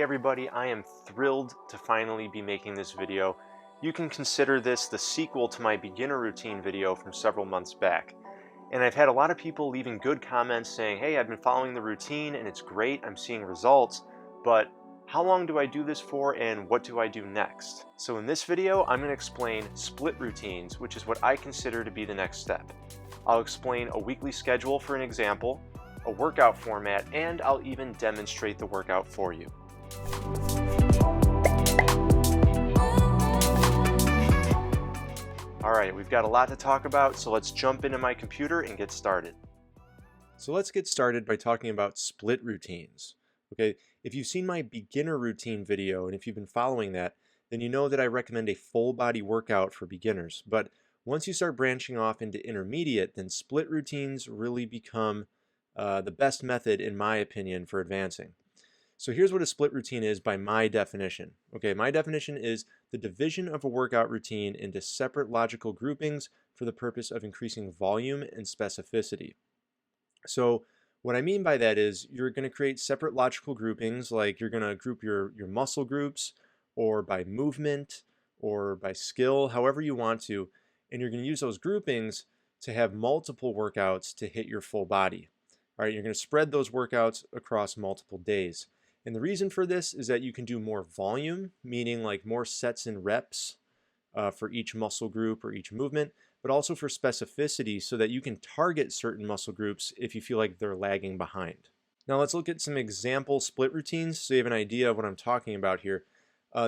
Hey everybody, I am thrilled to finally be making this video. You can consider this the sequel to my beginner routine video from several months back. And I've had a lot of people leaving good comments saying, hey, I've been following the routine and it's great, I'm seeing results, but how long do I do this for and what do I do next? So in this video, I'm going to explain split routines, which is what I consider to be the next step. I'll explain a weekly schedule for an example, a workout format, and I'll even demonstrate the workout for you. Alright, we've got a lot to talk about, so let's jump into my computer and get started. So let's get started by talking about split routines. Okay, if you've seen my beginner routine video, and if you've been following that, then you know that I recommend a full body workout for beginners. But once you start branching off into intermediate, then split routines really become the best method, in my opinion, for advancing. So here's what a split routine is by my definition. Okay, my definition is the division of a workout routine into separate logical groupings for the purpose of increasing volume and specificity. So what I mean by that is you're going to create separate logical groupings, like you're going to group your muscle groups or by movement or by skill, however you want to, and you're going to use those groupings to have multiple workouts to hit your full body. All right, you're going to spread those workouts across multiple days. And the reason for this is that you can do more volume, meaning like more sets and reps for each muscle group or each movement, but also for specificity so that you can target certain muscle groups if you feel like they're lagging behind. Now let's look at some example split routines so you have an idea of what I'm talking about here.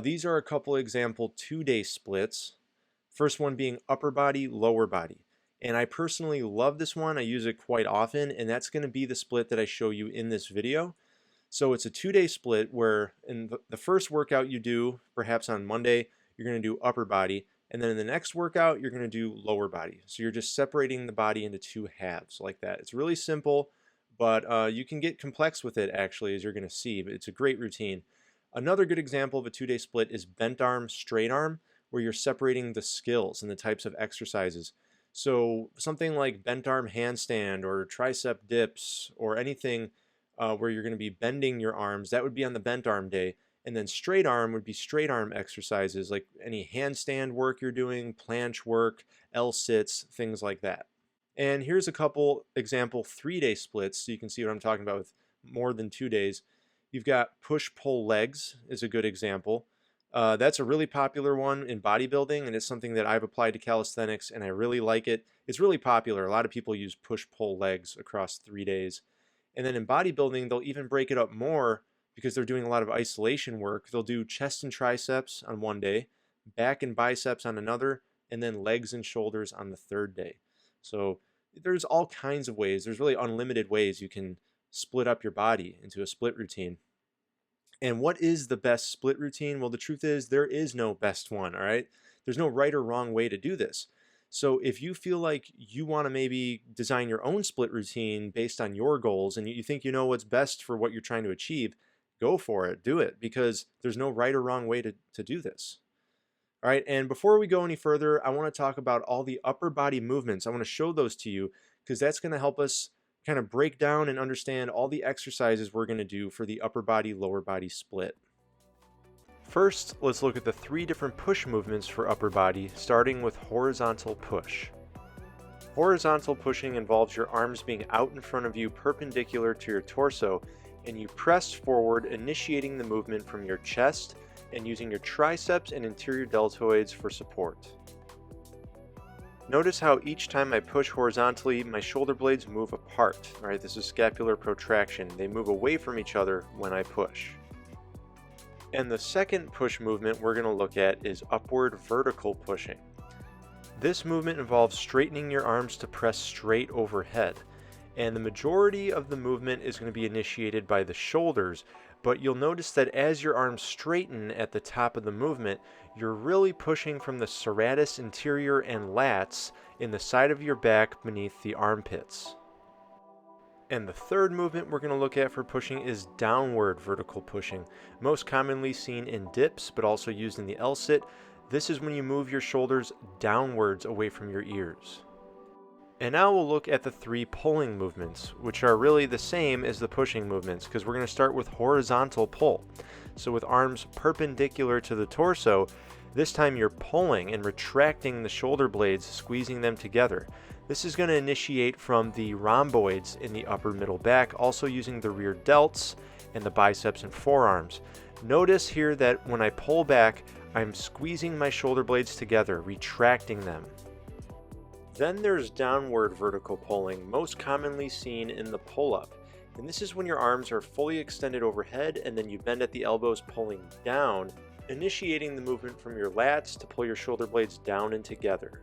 These are a couple example 2-day splits. First one being upper body, lower body. And I personally love this one. I use it quite often, and that's going to be the split that I show you in this video. So it's a 2-day split where in the first workout you do, perhaps on Monday, you're going to do upper body, and then in the next workout you're going to do lower body. So you're just separating the body into 2 halves like that. It's really simple, but you can get complex with it actually, as you're going to see, but it's a great routine. Another good example of a 2-day split is bent arm, straight arm, where you're separating the skills and the types of exercises. So something like bent arm handstand or tricep dips or anything where you're going to be bending your arms, that would be on the bent arm day. And then straight arm would be straight arm exercises like any handstand work you're doing, planche work, L-sits, things like that. And here's a couple example 3-day splits so you can see what I'm talking about with more than 2 days. You've got push-pull legs is a good example. That's a really popular one in bodybuilding, and it's something that I've applied to calisthenics, and I really like it. It's really popular. A lot of people use push-pull legs across 3 days. And then in bodybuilding, they'll even break it up more because they're doing a lot of isolation work. They'll do chest and triceps on one day, back and biceps on another, and then legs and shoulders on the 3rd day. So there's all kinds of ways. There's really unlimited ways you can split up your body into a split routine. And what is the best split routine? Well, the truth is there is no best one, all right? There's no right or wrong way to do this. So if you feel like you want to maybe design your own split routine based on your goals and you think you know what's best for what you're trying to achieve, go for it, do it, because there's no right or wrong way to do this. All right, and before we go any further, I want to talk about all the upper body movements. I want to show those to you because that's going to help us kind of break down and understand all the exercises we're going to do for the upper body, lower body split. First, let's look at the 3 different push movements for upper body, starting with horizontal push. Horizontal pushing involves your arms being out in front of you perpendicular to your torso, and you press forward, initiating the movement from your chest and using your triceps and anterior deltoids for support. Notice how each time I push horizontally, my shoulder blades move apart. All right, this is scapular protraction. They move away from each other when I push. And the second push movement we're going to look at is upward vertical pushing. This movement involves straightening your arms to press straight overhead. And the majority of the movement is going to be initiated by the shoulders, but you'll notice that as your arms straighten at the top of the movement, you're really pushing from the serratus anterior and lats in the side of your back beneath the armpits. And the third movement we're going to look at for pushing is downward vertical pushing, most commonly seen in dips, but also used in the L-sit. This is when you move your shoulders downwards away from your ears. And now we'll look at the 3 pulling movements, which are really the same as the pushing movements, because we're going to start with horizontal pull. So with arms perpendicular to the torso, this time you're pulling and retracting the shoulder blades, squeezing them together. This is going to initiate from the rhomboids in the upper middle back, also using the rear delts and the biceps and forearms. Notice here that when I pull back, I'm squeezing my shoulder blades together, retracting them. Then there's downward vertical pulling, most commonly seen in the pull-up. And this is when your arms are fully extended overhead and then you bend at the elbows pulling down, initiating the movement from your lats to pull your shoulder blades down and together.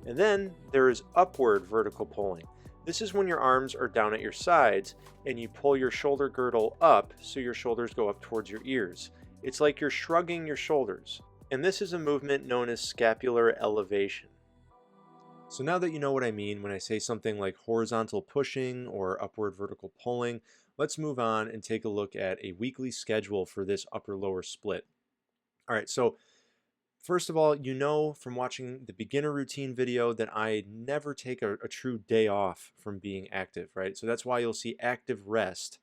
And then there is upward vertical pulling. This is when your arms are down at your sides and you pull your shoulder girdle up so your shoulders go up towards your ears. It's like you're shrugging your shoulders. And this is a movement known as scapular elevation. So now that you know what I mean when I say something like horizontal pushing or upward vertical pulling, let's move on and take a look at a weekly schedule for this upper-lower split. All right, so first of all, you know from watching the beginner routine video that I never take a true day off from being active, right? So that's why you'll see active rest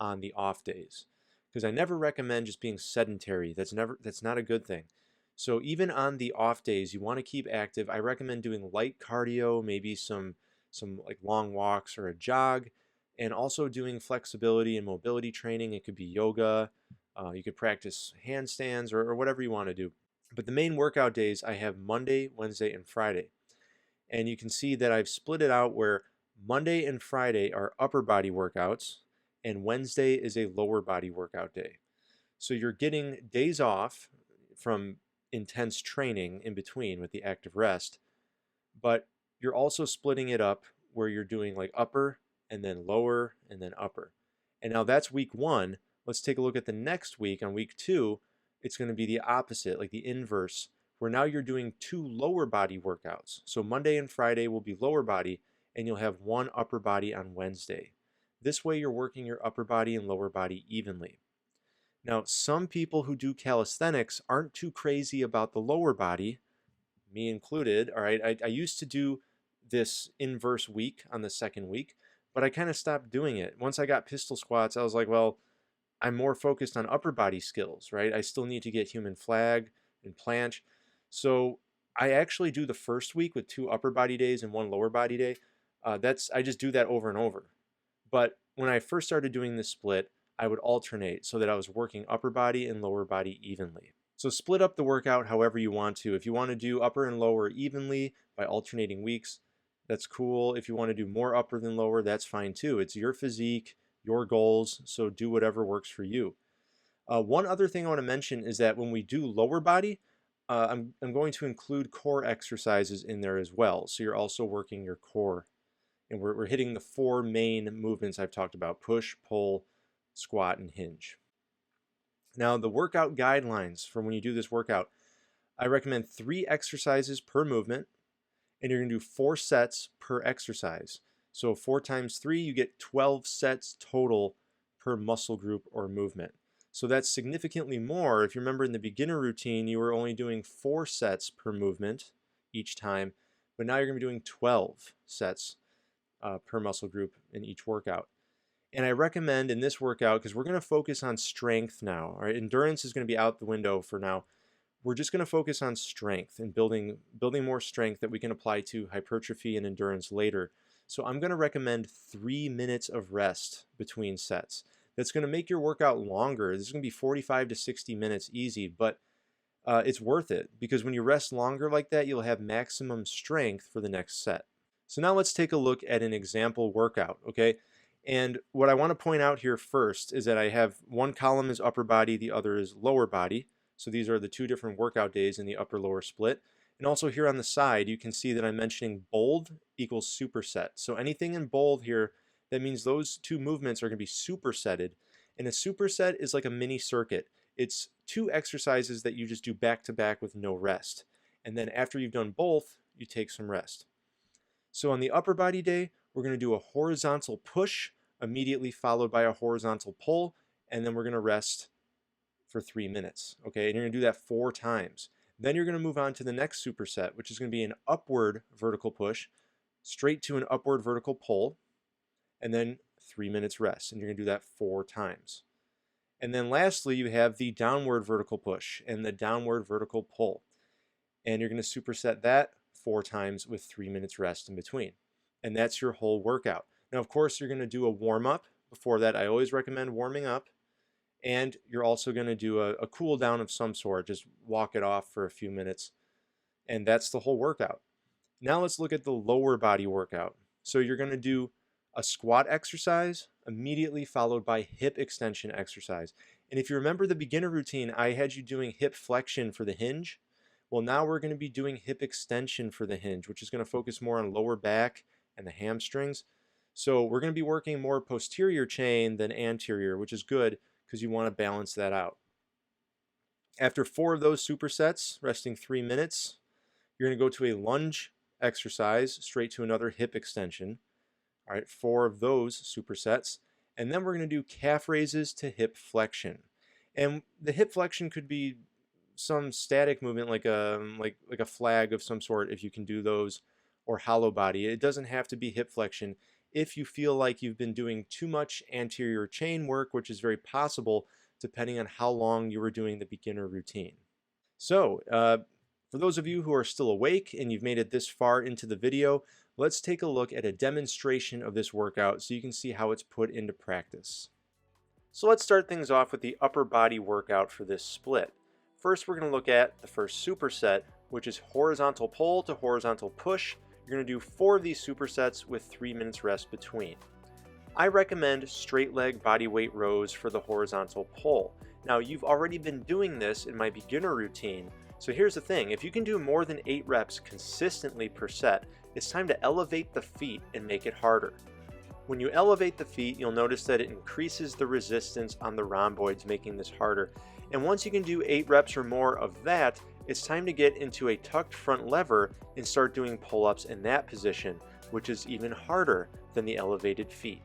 on the off days, because I never recommend just being sedentary. That's not a good thing. So even on the off days, you want to keep active. I recommend doing light cardio, maybe some like long walks or a jog, and also doing flexibility and mobility training. It could be yoga. You could practice handstands or whatever you want to do. But the main workout days I have Monday, Wednesday, and Friday. And you can see that I've split it out where Monday and Friday are upper body workouts, and Wednesday is a lower body workout day. So you're getting days off from intense training in between with the active rest, but you're also splitting it up where you're doing like upper and then lower and then upper. And now that's week 1. Let's take a look at the next week. On week 2, it's going to be the opposite, like the inverse, where now you're doing 2 lower body workouts. So Monday and Friday will be lower body, and you'll have 1 upper body on Wednesday. This way you're working your upper body and lower body evenly. Now, some people who do calisthenics aren't too crazy about the lower body, me included. All right, I used to do this inverse week on the second week, but I kind of stopped doing it. Once I got pistol squats, I was like, well, I'm more focused on upper body skills, right? I still need to get human flag and planche. So I actually do the first week with 2 upper body days and 1 lower body day. I just do that over and over. But when I first started doing this split, I would alternate so that I was working upper body and lower body evenly. So split up the workout however you want to. If you want to do upper and lower evenly by alternating weeks, that's cool. If you want to do more upper than lower, that's fine too. It's your physique, your goals, so do whatever works for you. One other thing I want to mention is that when we do lower body, I'm going to include core exercises in there as well. So you're also working your core. And we're hitting the 4 main movements I've talked about: push, pull, squat, and hinge. Now, the workout guidelines for when you do this workout, I recommend 3 exercises per movement, and you're going to do 4 sets per exercise. So 4 times 3, you get 12 sets total per muscle group or movement. So that's significantly more. If you remember in the beginner routine, you were only doing 4 sets per movement each time, but now you're going to be doing 12 sets per muscle group in each workout. And I recommend in this workout, because we're going to focus on strength now. All right, endurance is going to be out the window for now. We're just going to focus on strength and building more strength that we can apply to hypertrophy and endurance later. So I'm going to recommend 3 minutes of rest between sets. That's going to make your workout longer. This is going to be 45 to 60 minutes easy, but it's worth it, because when you rest longer like that, you'll have maximum strength for the next set. So now let's take a look at an example workout, okay? And what I want to point out here first is that I have one column is upper body, the other is lower body. So these are the 2 different workout days in the upper-lower split. And also here on the side, you can see that I'm mentioning bold equals superset. So anything in bold here, that means those 2 movements are going to be supersetted. And a superset is like a mini circuit. It's 2 exercises that you just do back to back with no rest. And then after you've done both, you take some rest. So on the upper body day, we're going to do a horizontal push, immediately followed by a horizontal pull, and then we're going to rest for 3 minutes. Okay, and you're going to do that 4 times. Then you're going to move on to the next superset, which is going to be an upward vertical push. straight to an upward vertical pull, and then 3 minutes rest. And you're going to do that 4 times. And then lastly, you have the downward vertical push and the downward vertical pull. And you're going to superset that 4 times with 3 minutes rest in between. And that's your whole workout. Now, of course, you're going to do a warm-up. Before that, I always recommend warming up. And you're also going to do a cool down of some sort. Just walk it off for a few minutes. And that's the whole workout. Now let's look at the lower body workout. So you're going to do a squat exercise immediately followed by hip extension exercise. And if you remember the beginner routine, I had you doing hip flexion for the hinge. Well, now we're going to be doing hip extension for the hinge, which is going to focus more on lower back and the hamstrings. So we're going to be working more posterior chain than anterior, which is good because you want to balance that out. After 4 of those supersets, resting 3 minutes, you're going to go to a lunge exercise straight to another hip extension. All right, 4 of those supersets. And then we're going to do calf raises to hip flexion. And the hip flexion could be some static movement like a flag of some sort if you can do those, or hollow body. It doesn't have to be hip flexion. If you feel like you've been doing too much anterior chain work, which is very possible depending on how long you were doing the beginner routine. So, for those of you who are still awake and you've made it this far into the video, let's take a look at a demonstration of this workout so you can see how it's put into practice. So let's start things off with the upper body workout for this split. First, we're going to look at the first superset, which is horizontal pull to horizontal push. You're going to do 4 of these supersets with 3 minutes rest between. I recommend straight leg body weight rows for the horizontal pull. Now, you've already been doing this in my beginner routine. So here's the thing, if you can do more than 8 reps consistently per set, it's time to elevate the feet and make it harder. When you elevate the feet, you'll notice that it increases the resistance on the rhomboids, making this harder. And once you can do 8 reps or more of that, it's time to get into a tucked front lever and start doing pull-ups in that position, which is even harder than the elevated feet.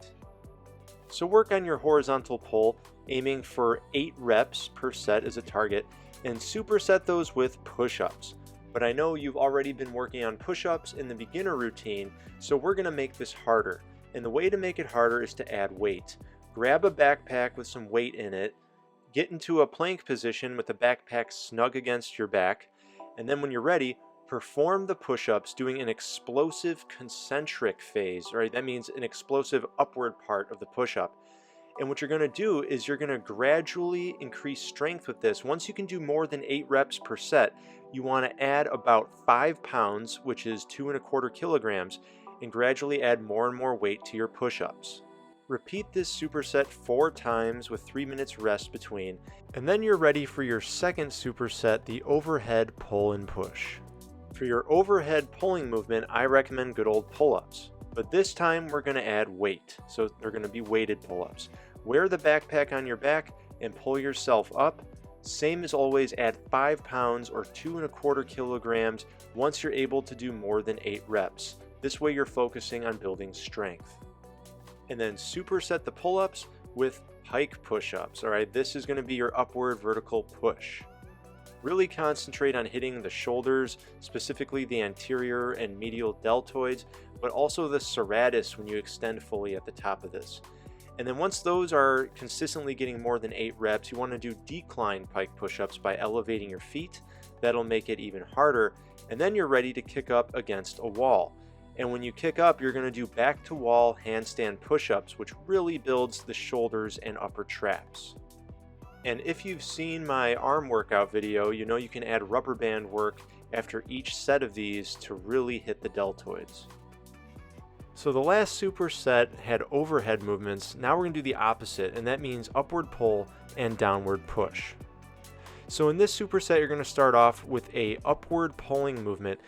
So work on your horizontal pull, aiming for 8 reps per set as a target, and superset those with push-ups. But I know you've already been working on push-ups in the beginner routine, so we're going to make this harder. And the way to make it harder is to add weight. Grab a backpack with some weight in it, get into a plank position with the backpack snug against your back, and then when you're ready, perform the push-ups doing an explosive concentric phase, right? That means an explosive upward part of the push-up. And what you're going to do is you're going to gradually increase strength with this. Once you can do more than 8 reps per set, you want to add about 5 pounds, which is 2¼ kilograms, and gradually add more and more weight to your push-ups. Repeat this superset 4 times with 3 minutes rest between, and then you're ready for your second superset, the overhead pull and push. For your overhead pulling movement, I recommend good old pull-ups. But this time we're going to add weight, so they're going to be weighted pull-ups. Wear the backpack on your back and pull yourself up. Same as always, add 5 pounds or 2¼ kilograms once you're able to do more than 8 reps. This way you're focusing on building strength. And then superset the pull-ups with pike push-ups. All right, this is going to be your upward vertical push. Really concentrate on hitting the shoulders, specifically the anterior and medial deltoids, but also the serratus when you extend fully at the top of this. And then once those are consistently getting more than 8 reps, you want to do decline pike push-ups by elevating your feet. That'll make it even harder. And then you're ready to kick up against a wall. And when you kick up, you're going to do back to wall handstand push-ups, which really builds the shoulders and upper traps. And if you've seen my arm workout video, you know you can add rubber band work after each set of these to really hit the deltoids. So the last superset had overhead movements. Now we're going to do the opposite, and that means upward pull and downward push. So in this superset, you're going to start off with a upward pulling movement,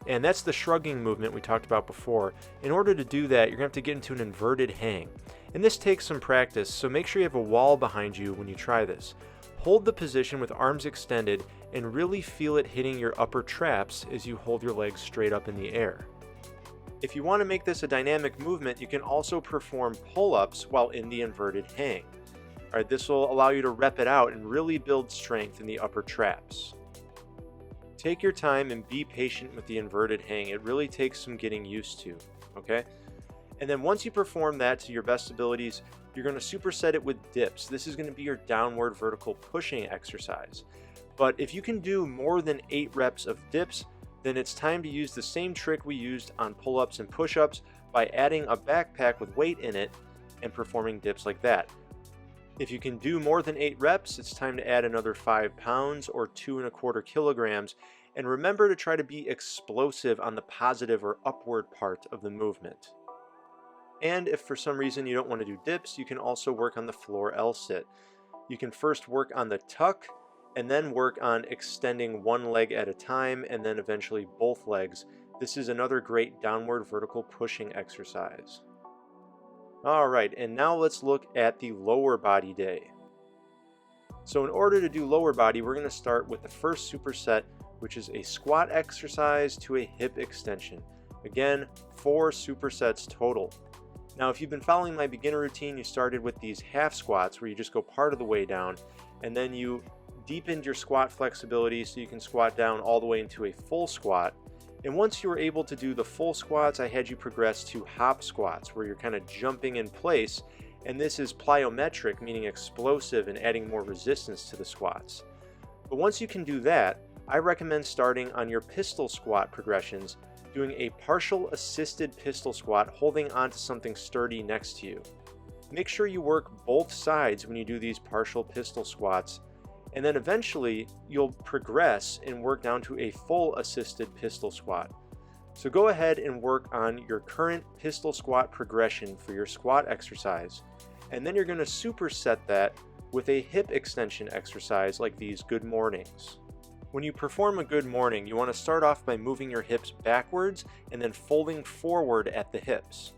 and that's the shrugging movement we talked about before. In order to do that, you're going to have to get into an inverted hang. And this takes some practice, so make sure you have a wall behind you when you try this. Hold the position with arms extended and really feel it hitting your upper traps as you hold your legs straight up in the air. If you want to make this a dynamic movement, you can also perform pull-ups while in the inverted hang. All right, this will allow you to rep it out and really build strength in the upper traps. Take your time and be patient with the inverted hang. It really takes some getting used to, okay? And then once you perform that to your best abilities, you're going to superset it with dips. This is going to be your downward vertical pushing exercise. But if you can do more than 8 reps of dips, then it's time to use the same trick we used on pull-ups and push-ups by adding a backpack with weight in it and performing dips like that. If you can do more than 8 reps, it's time to add another 5 pounds or 2¼ kilograms. And remember to try to be explosive on the positive or upward part of the movement. And if for some reason you don't want to do dips, you can also work on the floor L-sit. You can first work on the tuck and then work on extending one leg at a time and then eventually both legs. This is another great downward vertical pushing exercise. Alright, and now let's look at the lower body day. So in order to do lower body, we're going to start with the first superset, which is a squat exercise to a hip extension. Again, 4 supersets total. Now if you've been following my beginner routine, you started with these half squats where you just go part of the way down, and then you deepened your squat flexibility so you can squat down all the way into a full squat. And once you were able to do the full squats, I had you progress to hop squats, where you're kind of jumping in place, and this is plyometric, meaning explosive and adding more resistance to the squats. But once you can do that, I recommend starting on your pistol squat progressions, doing a partial assisted pistol squat holding onto something sturdy next to you. Make sure you work both sides when you do these partial pistol squats, and then eventually you'll progress and work down to a full assisted pistol squat. So go ahead and work on your current pistol squat progression for your squat exercise, and then you're going to superset that with a hip extension exercise like these good mornings. When you perform a good morning, you want to start off by moving your hips backwards and then folding forward at the hips.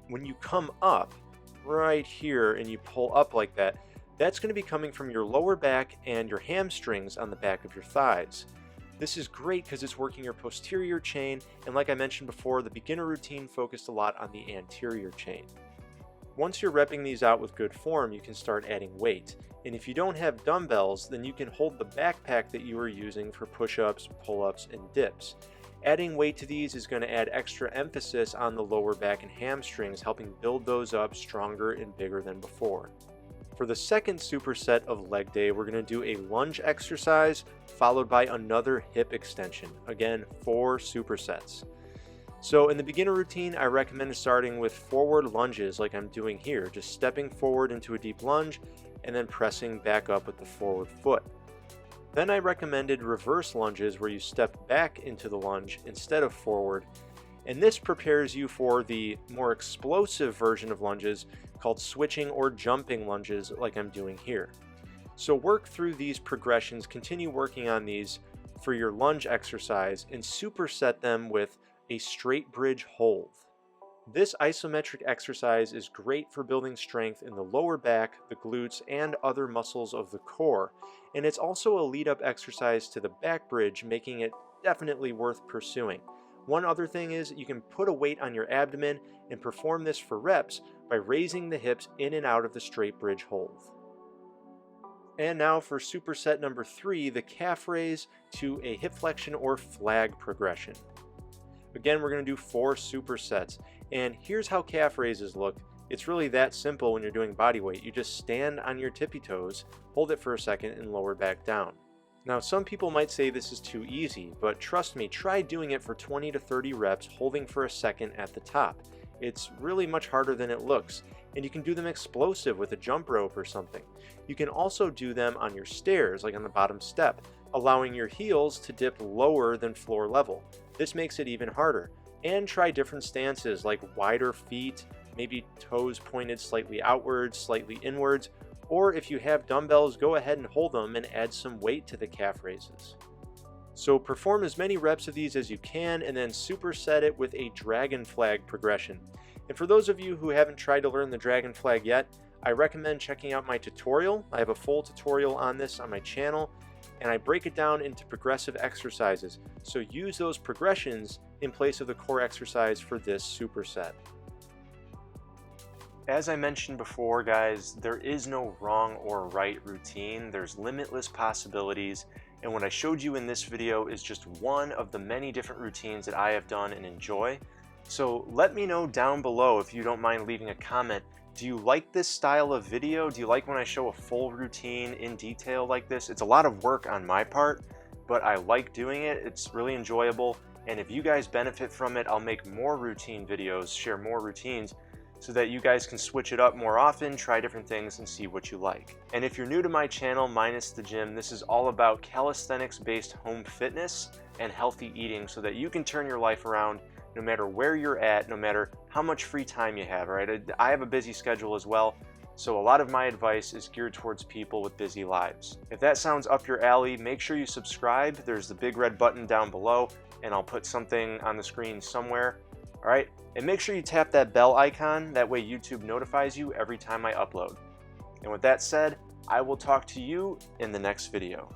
When you come up right here and you pull up like that, that's going to be coming from your lower back and your hamstrings on the back of your thighs. This is great because it's working your posterior chain, and like I mentioned before, the beginner routine focused a lot on the anterior chain. Once you're repping these out with good form, you can start adding weight. And if you don't have dumbbells, then you can hold the backpack that you were using for push-ups, pull-ups, and dips. Adding weight to these is going to add extra emphasis on the lower back and hamstrings, helping build those up stronger and bigger than before. For the second superset of leg day, we're going to do a lunge exercise followed by another hip extension. Again, 4 supersets. So in the beginner routine, I recommend starting with forward lunges like I'm doing here, just stepping forward into a deep lunge and then pressing back up with the forward foot. Then I recommended reverse lunges where you step back into the lunge instead of forward, and this prepares you for the more explosive version of lunges called switching or jumping lunges like I'm doing here. So work through these progressions, continue working on these for your lunge exercise, and superset them with a straight bridge hold. This isometric exercise is great for building strength in the lower back, the glutes, and other muscles of the core, and it's also a lead-up exercise to the back bridge, making it definitely worth pursuing. One other thing is you can put a weight on your abdomen and perform this for reps by raising the hips in and out of the straight bridge hold. And now for superset number 3, the calf raise to a hip flexion or flag progression. Again, we're going to do 4 supersets, and here's how calf raises look. It's really that simple when you're doing body weight. You just stand on your tippy toes, hold it for a second, and lower back down. Now, some people might say this is too easy, but trust me, try doing it for 20 to 30 reps, holding for a second at the top. It's really much harder than it looks, and you can do them explosive with a jump rope or something. You can also do them on your stairs, like on the bottom step, allowing your heels to dip lower than floor level. This makes it even harder. And try different stances like wider feet, maybe toes pointed slightly outwards, slightly inwards, or if you have dumbbells, go ahead and hold them and add some weight to the calf raises. So perform as many reps of these as you can and then superset it with a dragon flag progression. And for those of you who haven't tried to learn the dragon flag yet, I recommend checking out my tutorial. I have a full tutorial on this on my channel, and I break it down into progressive exercises. So use those progressions in place of the core exercise for this superset. As I mentioned before, guys, there is no wrong or right routine. There's limitless possibilities, And what I showed you in this video is just one of the many different routines that I have done and enjoy. So let me know down below if you don't mind leaving a comment. Do you like this style of video? Do you like when I show a full routine in detail like this? It's a lot of work on my part, but I like doing it. It's really enjoyable. And if you guys benefit from it, I'll make more routine videos, share more routines, so that you guys can switch it up more often, try different things, and see what you like. And if you're new to my channel, minus the gym, this is all about calisthenics-based home fitness and healthy eating so that you can turn your life around no matter where you're at, no matter how much free time you have, right? I have a busy schedule as well, so a lot of my advice is geared towards people with busy lives. If that sounds up your alley, make sure you subscribe. There's the big red button down below, and I'll put something on the screen somewhere. All right, and make sure you tap that bell icon. That way YouTube notifies you every time I upload. And with that said, I will talk to you in the next video.